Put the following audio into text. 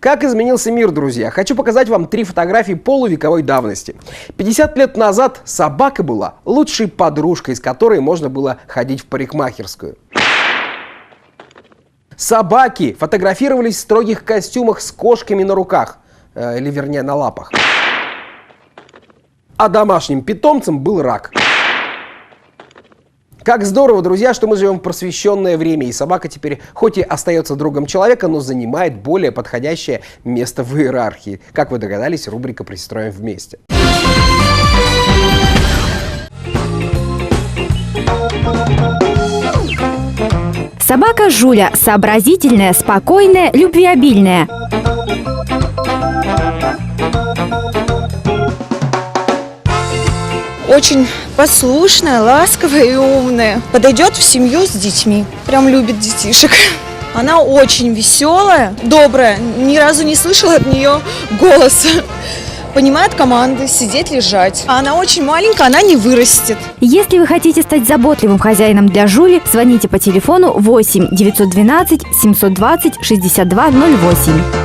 Как изменился мир, друзья? Хочу показать вам 3 фотографии полувековой давности. 50 лет назад собака была лучшей подружкой, с которой можно было ходить в парикмахерскую. Собаки фотографировались в строгих костюмах с кошками на руках, или вернее на лапах. А домашним питомцем был рак. Как здорово, друзья, что мы живем в просвещенное время, и собака теперь хоть и остается другом человека, но занимает более подходящее место в иерархии. Как вы догадались, рубрика «Пристроим вместе». Собака Жуля сообразительная, спокойная, любвеобильная. Очень послушная, ласковая и умная. Подойдет в семью с детьми. Прям любит детишек. Она очень веселая, добрая. Ни разу не слышала от нее голоса. Понимает команды, сидеть, лежать. А она очень маленькая, она не вырастет. Если вы хотите стать заботливым хозяином для Жули, звоните по телефону 8 912 720 62 08.